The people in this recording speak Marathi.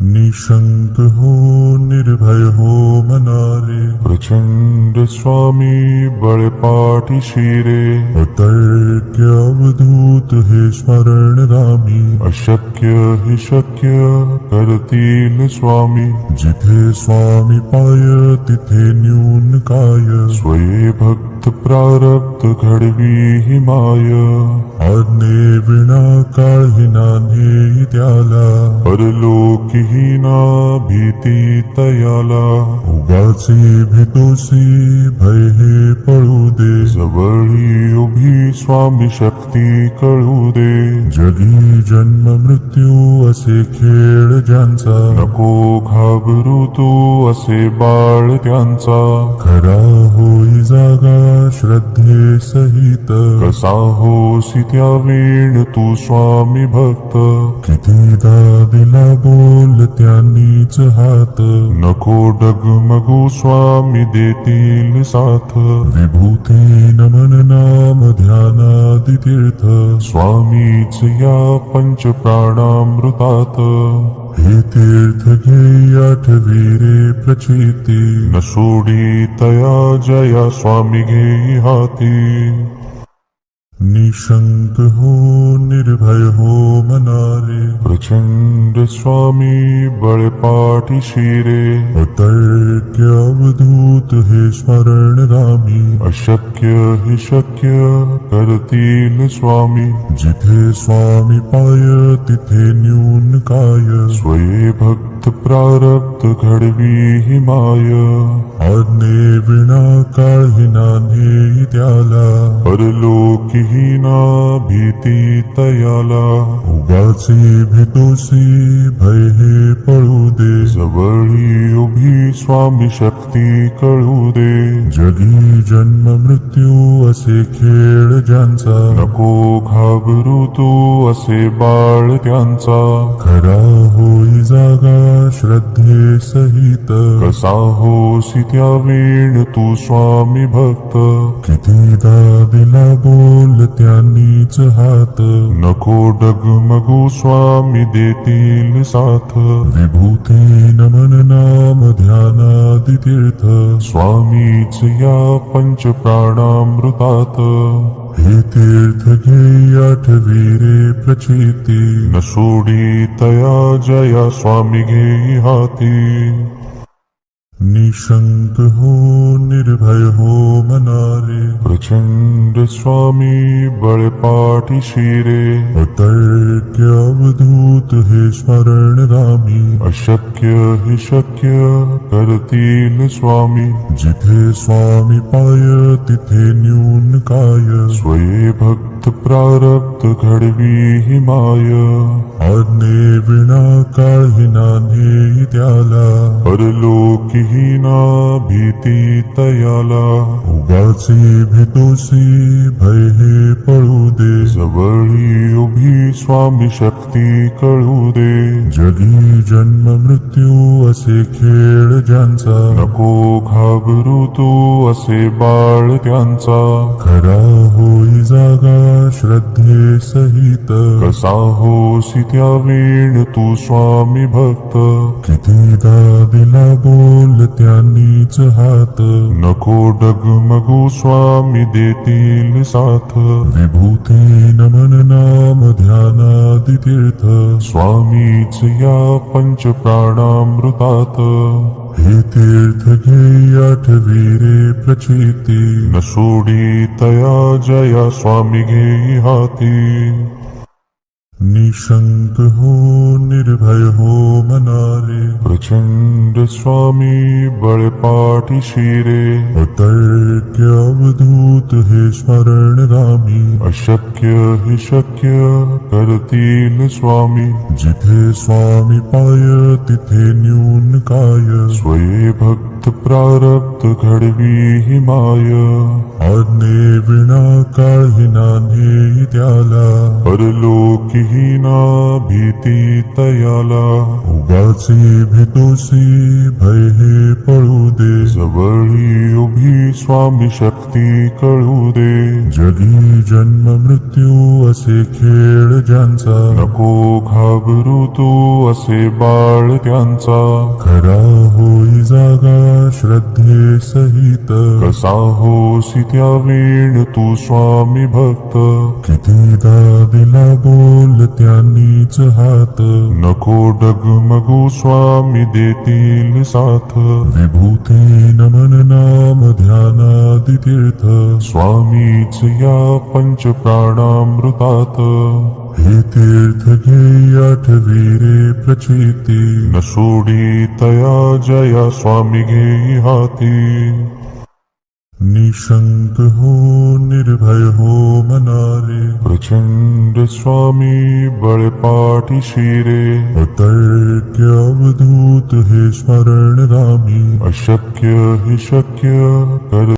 निशंक हो निर्भय हो मनारे, प्रचंड स्वामी बळपाठी शिरे. अतर्क्य अवधूत हे स्मरणगामी, अशक्य हि शक्य करतील स्वामी. जिथे स्वामी पाय तिथे न्यून काय, स्वये भक्त प्रारब्ध घडवी हि माय. आज्ञे विना काळही नान्हे त्याला, परलोकी हीना भीती तयाला. उगाचे भीतोसी भय हे पळू दे, जवळी उभी स्वामी शक्ती कळू दे. जगी जन्म मृत्यू असे खेळ ज्यांचा, नको घाबरू तू असे बाळ त्यांचा. खरा होई जागा श्रद्धे सहित, कसा होसी त्या वेळ तू स्वामी भक्त. कितीदा दिला बोल त्यांनीच हात, नको डगमगू स्वामी देतील साथ. विभूती नमन नाम ध्यानादि तीर्थ, स्वामीच या पंच प्राणामृतात. हे तीर्थ घे आठवी रे प्रचिती, न सोडी तया जया स्वामी घे हाती. निशंक हो निर्भय हो मनारे, प्रचंड स्वामी बळपाठी शिरे. अतर्क्य अवधूत हे स्मरणगामी, अशक्य हि शक्य करतील स्वामी. जिथे स्वामी पाय तिथे न्यून काय, स्वये भक्त प्रारब्ध घडवी हि माय. आज्ञे विना काळही नान्हे त्याला, परलोकी हीना भीती तयाला. उगाचे भीतोसी भय हे पळू दे, जवळी उभी स्वामी शक्ती कळू दे. जगी जन्म मृत्यू असे खेळ ज्यांचा, नको घाबरू तू असे बाळ त्यांचा. खरा होई जागा श्रद्धे सहित, कसा होसी त्या वेळ तू स्वामी भक्त. कितीदा दिला बोल त्यांनीच हात, नको डगमगू स्वामी देतील साथ. विभूती नमन नाम ध्यानादि तीर्थ, स्वामीच या पंच प्राणामृतात. हे तीर्थ घे आठवी रे प्रचिती, न सोडी तया जया स्वामी घे हाती. निशंक हो निर्भय हो मनारे, प्रचंड स्वामी बळपाठी शिरे. अतर्क्य अवधूत हे स्मरणगामी, अशक्य हि शक्य करतील स्वामी. जिथे स्वामी पाय तिथे न्यून काय, स्वये भक्त प्रारब्ध घडवी हि माय. आज्ञे विना काळही नान्हे त्याला, परलोकी हीना भीती तयाला. उगाचे भीतोसी भय हे पळू दे, जवळी उभी स्वामी शक्ती कळू दे. जगी जन्म मृत्यू असे खेळ ज्यांचा, नको घाबरू तू असे बाळ त्यांचा. खरा होई जागा श्रद्धे सहित, कसा होसी त्या वेळ तू स्वामी भक्त. कितीदा दिला बोल त्यांनीच हात, नको डगमगू स्वामी देतील साथ. विभूती नमन नाम ध्यानादि तीर्थ, स्वामीच या पंच प्राणामृतात. हे तीर्थ घे आठवी रे प्रचिती, न सोडी तया जया स्वामी घे हाती. निशंक हो निर्भय हो मनारे, प्रचंड स्वामी बळपाठी शिरे. अतर्क्य अवधूत हे स्मरणगामी, अशक्य हि शक्य करतील स्वामी. जिथे स्वामी पाय तिथे न्यून काय, स्वये भक्त प्रारब्ध घडवी हि माय. आज्ञे विना काळही नान्हे त्याला, परलोकी हीना भीती तयाला. उगाचे तोसी भय हे पळू दे जवळी उभी स्वामी शक्ती कळू दे जगी जन्म मृत्यू असे खेळ ज्यांचा नको घाबरू तू असे बाळ त्यांचा खरा होई जागा श्रद्धे सहित कसा होसी त्या वेळ तू स्वामी भक्त कितीदा दिला बोल त्यांनीच हात नको डगमगू स्वामी देतील साथ विभूती नमन नाम ध्यानादि तीर्थ स्वामीच या पंच प्राणामृतात हे तीर्थ घे आठवी रे प्रचिती न सोडी तया जया स्वामी घेई हाती निशंक हो निर्भय हो मनारे प्रचंड स्वामी बळपाठी शिरे अतर्क्य अवधूत हे स्मरण रामी अशक्य हि शक्य कर